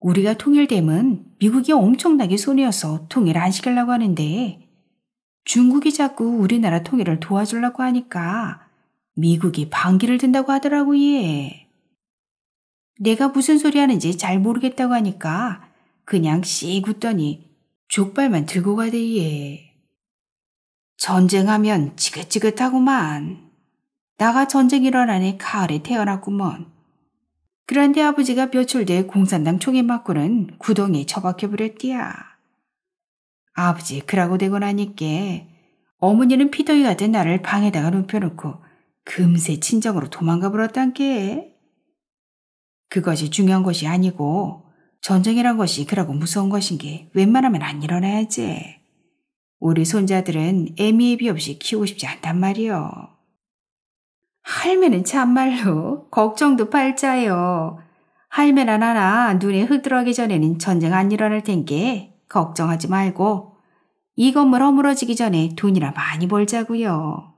우리가 통일되면 미국이 엄청나게 손해여서 통일 안 시키려고 하는데 중국이 자꾸 우리나라 통일을 도와주려고 하니까 미국이 반기를 든다고 하더라고 얘. 내가 무슨 소리 하는지 잘 모르겠다고 하니까 그냥 씩 웃더니 족발만 들고 가대 얘. 전쟁하면 지긋지긋하구만. 나가 전쟁 일어나네 가을에 태어났구먼. 그런데 아버지가 며칠 뒤에 공산당 총에 맞고는 구덩이에 처박혀버렸디야. 아버지 그러고 되고 나니까 어머니는 피덩이 같은 나를 방에다가 눕혀놓고 금세 친정으로 도망가 버렸단께. 그것이 중요한 것이 아니고 전쟁이란 것이 그러고 무서운 것인 게 웬만하면 안 일어나야지. 우리 손자들은 애미애비 없이 키우고 싶지 않단 말이요. 할매는 참말로 걱정도 팔자요. 할매나 나나 눈에 흐드러기 전에는 전쟁 안 일어날 텐게 걱정하지 말고 이 건물 허물어지기 전에 돈이나 많이 벌자고요.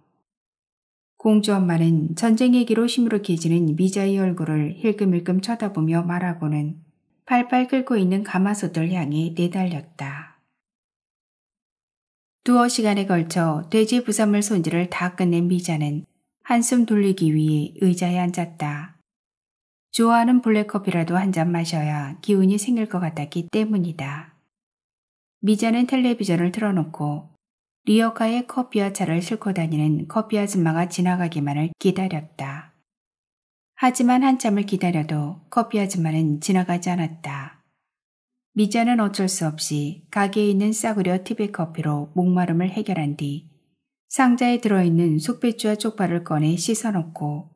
공주 엄마는 전쟁 얘기로 시무룩해지는 미자의 얼굴을 힐끔힐끔 쳐다보며 말하고는 팔팔 끓고 있는 가마솥을 향해 내달렸다. 두어 시간에 걸쳐 돼지 부산물 손질을 다 끝낸 미자는 한숨 돌리기 위해 의자에 앉았다. 좋아하는 블랙커피라도 한 잔 마셔야 기운이 생길 것 같았기 때문이다. 미자는 텔레비전을 틀어놓고 리어카에 커피와 차를 싣고 다니는 커피 아줌마가 지나가기만을 기다렸다. 하지만 한참을 기다려도 커피 아줌마는 지나가지 않았다. 미자는 어쩔 수 없이 가게에 있는 싸구려 티백커피로 목마름을 해결한 뒤 상자에 들어있는 속배추와 쪽파를 꺼내 씻어놓고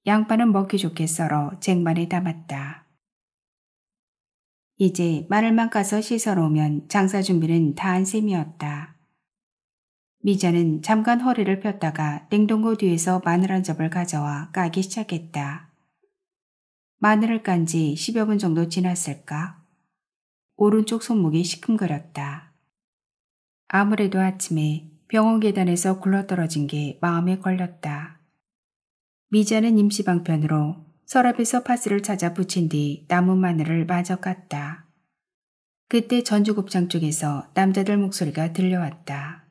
양파는 먹기 좋게 썰어 쟁반에 담았다. 이제 마늘만 까서 씻어놓으면 장사 준비는 다 한 셈이었다. 미자는 잠깐 허리를 폈다가 냉동고 뒤에서 마늘 한 접을 가져와 까기 시작했다. 마늘을 깐 지 10여 분 정도 지났을까? 오른쪽 손목이 시큼거렸다. 아무래도 아침에 병원 계단에서 굴러떨어진 게 마음에 걸렸다. 미자는 임시방편으로 서랍에서 파스를 찾아 붙인 뒤 남은 마늘을 마저 깠다. 그때 전주곱창 쪽에서 남자들 목소리가 들려왔다.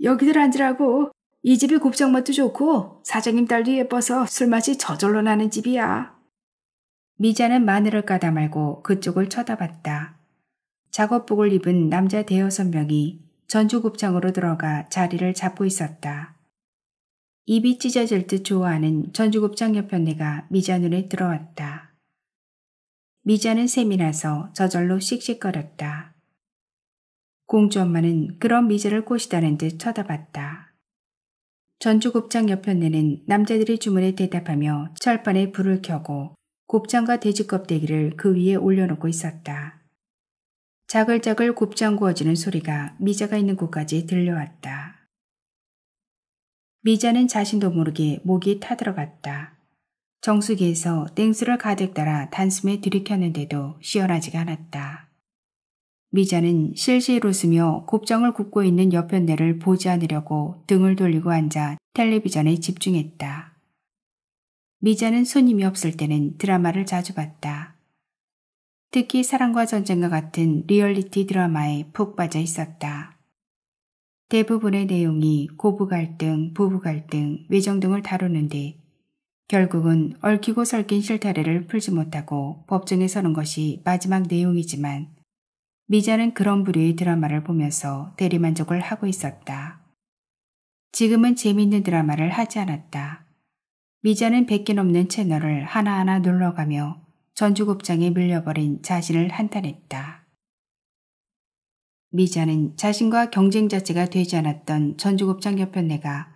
여기들 앉으라고. 이 집이 곱창 맛도 좋고 사장님 딸도 예뻐서 술맛이 저절로 나는 집이야. 미자는 마늘을 까다 말고 그쪽을 쳐다봤다. 작업복을 입은 남자 대여섯 명이 전주곱창으로 들어가 자리를 잡고 있었다. 입이 찢어질 듯 좋아하는 전주곱창 옆편네가 미자 눈에 들어왔다. 미자는 샘이 나서 저절로 씩씩거렸다. 공주 엄마는 그런 미자를 꼬시다는 듯 쳐다봤다. 전주곱창 옆편네는 남자들이 주문에 대답하며 철판에 불을 켜고 곱창과 돼지 껍데기를 그 위에 올려놓고 있었다. 자글자글 곱창 구워지는 소리가 미자가 있는 곳까지 들려왔다. 미자는 자신도 모르게 목이 타들어갔다. 정수기에서 냉수를 가득 따라 단숨에 들이켰는데도 시원하지가 않았다. 미자는 실실 웃으며 곱창을 굽고 있는 옆편네를 보지 않으려고 등을 돌리고 앉아 텔레비전에 집중했다. 미자는 손님이 없을 때는 드라마를 자주 봤다. 특히 사랑과 전쟁과 같은 리얼리티 드라마에 푹 빠져 있었다. 대부분의 내용이 고부 갈등, 부부 갈등, 외정 등을 다루는데 결국은 얽히고 설킨 실타래를 풀지 못하고 법정에 서는 것이 마지막 내용이지만 미자는 그런 부류의 드라마를 보면서 대리만족을 하고 있었다. 지금은 재미있는 드라마를 하지 않았다. 미자는 100개 넘는 채널을 하나하나 눌러가며 전주곱창에 밀려버린 자신을 한탄했다. 미자는 자신과 경쟁 자체가 되지 않았던 전주곱창 옆편네가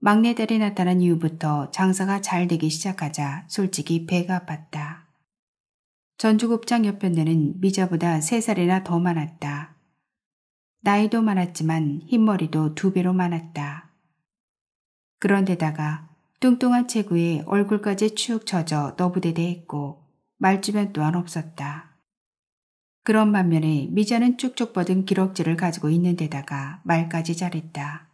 막내딸이 나타난 이후부터 장사가 잘 되기 시작하자 솔직히 배가 아팠다. 전주곱창 옆편네는 미자보다 3살이나 더 많았다. 나이도 많았지만 흰머리도 2배로 많았다. 그런데다가 뚱뚱한 체구에 얼굴까지 축 처져 너부대대했고 말주변 또한 없었다. 그런 반면에 미자는 쭉쭉 뻗은 기럭지를 가지고 있는 데다가 말까지 잘했다.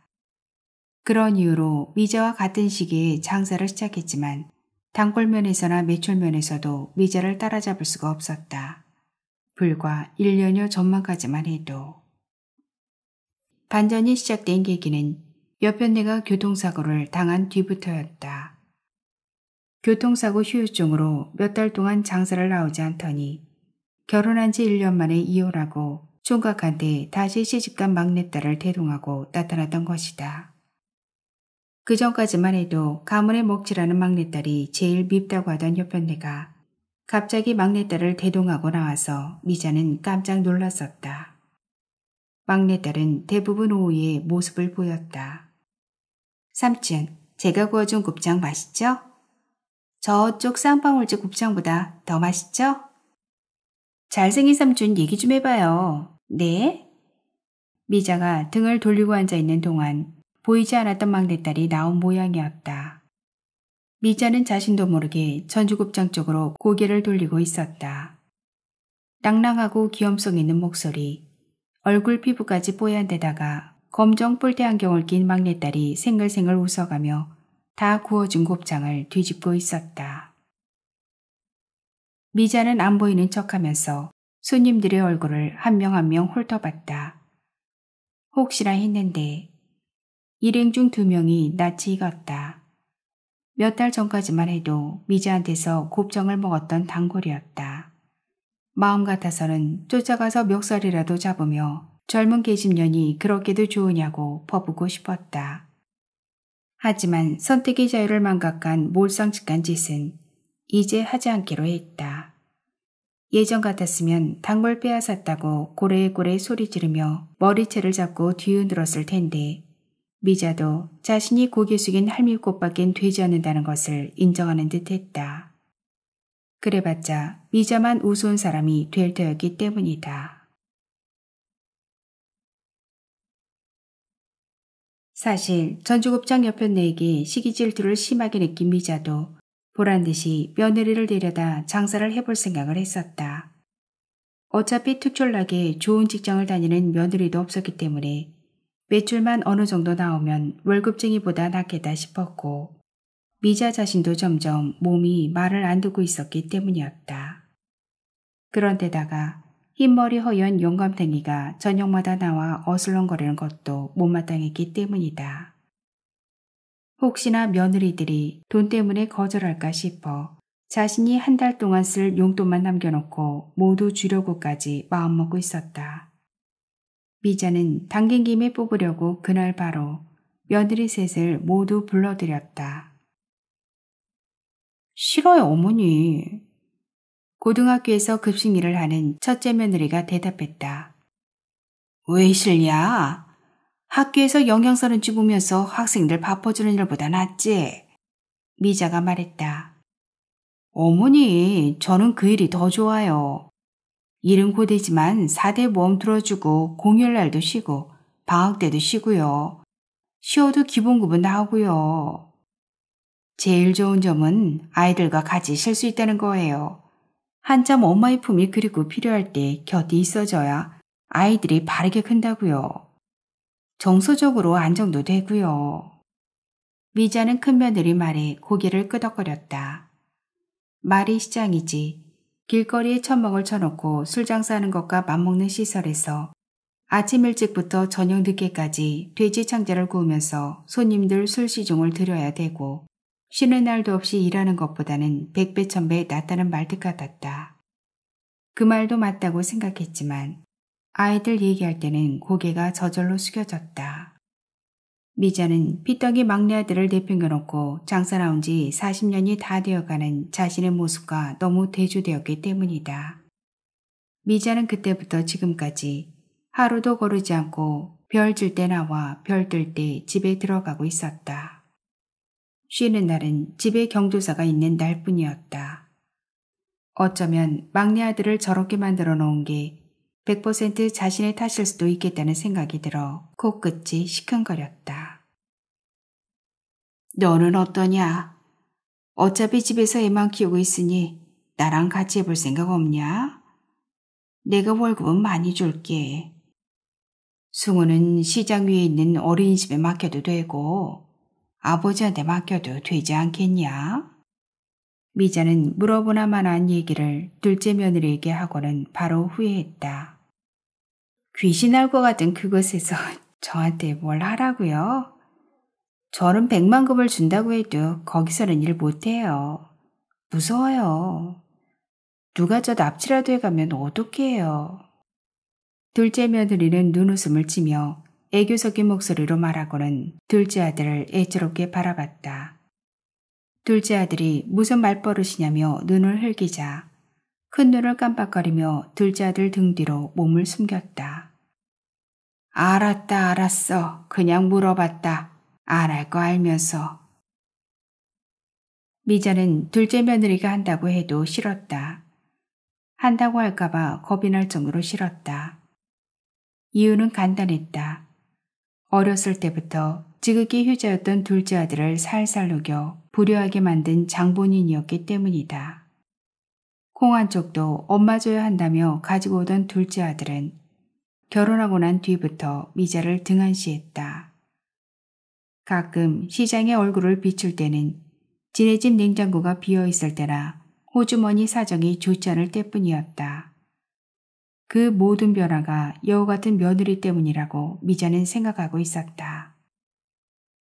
그런 이유로 미자와 같은 시기에 장사를 시작했지만 단골면에서나 매출면에서도 미자를 따라잡을 수가 없었다. 불과 1년여 전만까지만 해도. 반전이 시작된 계기는 옆편네가 교통사고를 당한 뒤부터였다. 교통사고 후유증으로 몇 달 동안 장사를 나오지 않더니 결혼한 지 1년 만에 이혼하고 총각한테 다시 시집간 막내딸을 대동하고 나타났던 것이다. 그 전까지만 해도 가문의 먹칠하는 막내딸이 제일 밉다고 하던 옆편네가 갑자기 막내딸을 대동하고 나와서 미자는 깜짝 놀랐었다. 막내딸은 대부분 오후에 모습을 보였다. 삼촌, 제가 구워준 곱창 맛있죠? 저쪽 쌍방울집 곱창보다 더 맛있죠? 잘생긴 삼촌 얘기 좀 해봐요. 네? 미자가 등을 돌리고 앉아있는 동안 보이지 않았던 막내딸이 나온 모양이었다. 미자는 자신도 모르게 전주곱창 쪽으로 고개를 돌리고 있었다. 낭랑하고 귀염성 있는 목소리, 얼굴 피부까지 뽀얀 데다가 검정 뿔테 안경을 낀 막내딸이 생글생글 웃어가며 다 구워준 곱창을 뒤집고 있었다. 미자는 안 보이는 척하면서 손님들의 얼굴을 한 명 한 명 훑어봤다. 혹시나 했는데 일행 중 2명이 낯이 익었다. 몇 달 전까지만 해도 미자한테서 곱창을 먹었던 단골이었다. 마음 같아서는 쫓아가서 멱살이라도 잡으며 젊은 계집년이 그렇게도 좋으냐고 퍼붓고 싶었다. 하지만 선택의 자유를 망각한 몰상측한 짓은 이제 하지 않기로 했다. 예전 같았으면 단골 빼앗았다고 고래고래 소리 지르며 머리채를 잡고 뒤흔들었을 텐데 미자도 자신이 고개 숙인 할미꽃밖엔 되지 않는다는 것을 인정하는 듯 했다. 그래봤자 미자만 우스운 사람이 될 터였기 때문이다. 사실 전주곱창 옆편네에게 시기 질투를 심하게 느낀 미자도 보란듯이 며느리를 데려다 장사를 해볼 생각을 했었다. 어차피 특출나게 좋은 직장을 다니는 며느리도 없었기 때문에 매출만 어느 정도 나오면 월급쟁이보다 낫겠다 싶었고 미자 자신도 점점 몸이 말을 안 듣고 있었기 때문이었다. 그런데다가 흰머리 허연 용감탱이가 저녁마다 나와 어슬렁거리는 것도 못마땅했기 때문이다. 혹시나 며느리들이 돈 때문에 거절할까 싶어 자신이 한 달 동안 쓸 용돈만 남겨놓고 모두 주려고까지 마음먹고 있었다. 미자는 당긴 김에 뽑으려고 그날 바로 며느리 셋을 모두 불러들였다. 싫어요, 어머니. 고등학교에서 급식 일을 하는 첫째 며느리가 대답했다. 왜 싫냐? 학교에서 영양사는 찝으면서 학생들 바빠주는 일보다 낫지. 미자가 말했다. 어머니, 저는 그 일이 더 좋아요. 일은 고되지만 4대 모험 들어주고 공휴일날도 쉬고 방학 때도 쉬고요. 쉬어도 기본급은 나오고요. 제일 좋은 점은 아이들과 같이 쉴 수 있다는 거예요. 한참 엄마의 품이 그리고 필요할 때 곁에 있어줘야 아이들이 바르게 큰다고요. 정서적으로 안정도 되고요. 미자는 큰며느리 말에 고개를 끄덕거렸다. 말이 시장이지. 길거리에 천막을 쳐놓고 술 장사하는 것과 맞먹는 시설에서 아침 일찍부터 저녁 늦게까지 돼지 창자를 구우면서 손님들 술 시중을 들여야 되고 쉬는 날도 없이 일하는 것보다는 100배 1000배 낫다는 말뜻 같았다. 그 말도 맞다고 생각했지만 아이들 얘기할 때는 고개가 저절로 숙여졌다. 미자는 피떡이 막내 아들을 내팽겨놓고 장사 나온 지 40년이 다 되어가는 자신의 모습과 너무 대조되었기 때문이다. 미자는 그때부터 지금까지 하루도 거르지 않고 별 질 때 나와 별 뜰 때 집에 들어가고 있었다. 쉬는 날은 집에 경조사가 있는 날뿐이었다. 어쩌면 막내 아들을 저렇게 만들어 놓은 게 100% 자신의 탓일 수도 있겠다는 생각이 들어 코끝이 시큰거렸다. 너는 어떠냐? 어차피 집에서 애만 키우고 있으니 나랑 같이 해볼 생각 없냐? 내가 월급은 많이 줄게. 승우는 시장 위에 있는 어린이집에 맡겨도 되고 아버지한테 맡겨도 되지 않겠냐? 미자는 물어보나 마나한 얘기를 둘째 며느리에게 하고는 바로 후회했다. 귀신 알 것 같은 그곳에서 저한테 뭘 하라고요? 저는 100만급을 준다고 해도 거기서는 일 못해요. 무서워요. 누가 저 납치라도 해가면 어떡해요. 둘째 며느리는 눈웃음을 치며 애교 섞인 목소리로 말하고는 둘째 아들을 애처롭게 바라봤다. 둘째 아들이 무슨 말버릇이냐며 눈을 흘기자 큰 눈을 깜빡거리며 둘째 아들 등 뒤로 몸을 숨겼다. 알았다 알았어. 그냥 물어봤다. 안 할 거 알면서. 미자는 둘째 며느리가 한다고 해도 싫었다. 한다고 할까봐 겁이 날 정도로 싫었다. 이유는 간단했다. 어렸을 때부터 지극히 효자였던 둘째 아들을 살살 녹여 불효하게 만든 장본인이었기 때문이다. 콩 한 쪽도 엄마 줘야 한다며 가지고 오던 둘째 아들은 결혼하고 난 뒤부터 미자를 등한시했다. 가끔 시장에 얼굴을 비출 때는 지네 집 냉장고가 비어있을 때나 호주머니 사정이 좋지 않을 때뿐이었다. 그 모든 변화가 여우 같은 며느리 때문이라고 미자는 생각하고 있었다.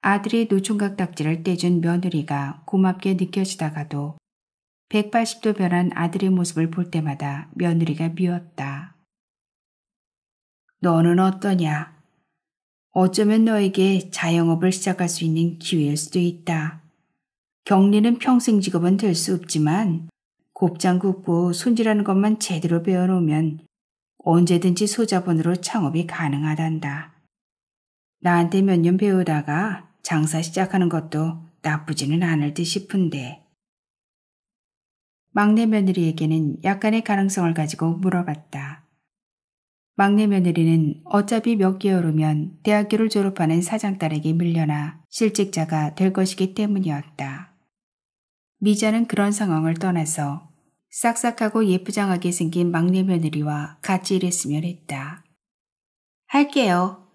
아들의 노총각 딱지를 떼준 며느리가 고맙게 느껴지다가도 180도 변한 아들의 모습을 볼 때마다 며느리가 미웠다. 너는 어떠냐? 어쩌면 너에게 자영업을 시작할 수 있는 기회일 수도 있다. 격리는 평생 직업은 될 수 없지만 곱창 굽고 손질하는 것만 제대로 배워놓으면 언제든지 소자본으로 창업이 가능하단다. 나한테 몇 년 배우다가 장사 시작하는 것도 나쁘지는 않을 듯 싶은데. 막내 며느리에게는 약간의 가능성을 가지고 물어봤다. 막내 며느리는 어차피 몇 개월 후면 대학교를 졸업하는 사장딸에게 밀려나 실직자가 될 것이기 때문이었다. 미자는 그런 상황을 떠나서 싹싹하고 예쁘장하게 생긴 막내 며느리와 같이 일했으면 했다. 할게요.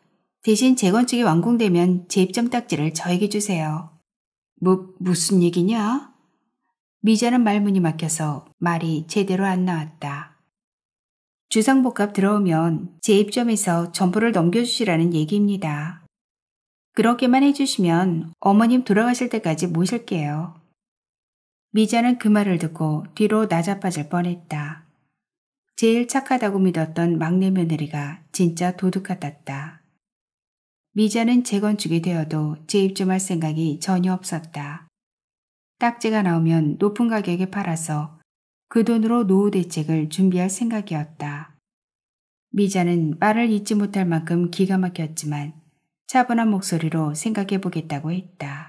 대신 재건축이 완공되면 제 입점 딱지를 저에게 주세요. 무슨 얘기냐? 미자는 말문이 막혀서 말이 제대로 안 나왔다. 주상복합 들어오면 제 입점에서 전부를 넘겨주시라는 얘기입니다. 그렇게만 해주시면 어머님 돌아가실 때까지 모실게요. 미자는 그 말을 듣고 뒤로 나자빠질 뻔했다. 제일 착하다고 믿었던 막내 며느리가 진짜 도둑 같았다. 미자는 재건축이 되어도 재입점할 생각이 전혀 없었다. 딱지가 나오면 높은 가격에 팔아서 그 돈으로 노후 대책을 준비할 생각이었다. 미자는 말을 잇지 못할 만큼 기가 막혔지만 차분한 목소리로 생각해 보겠다고 했다.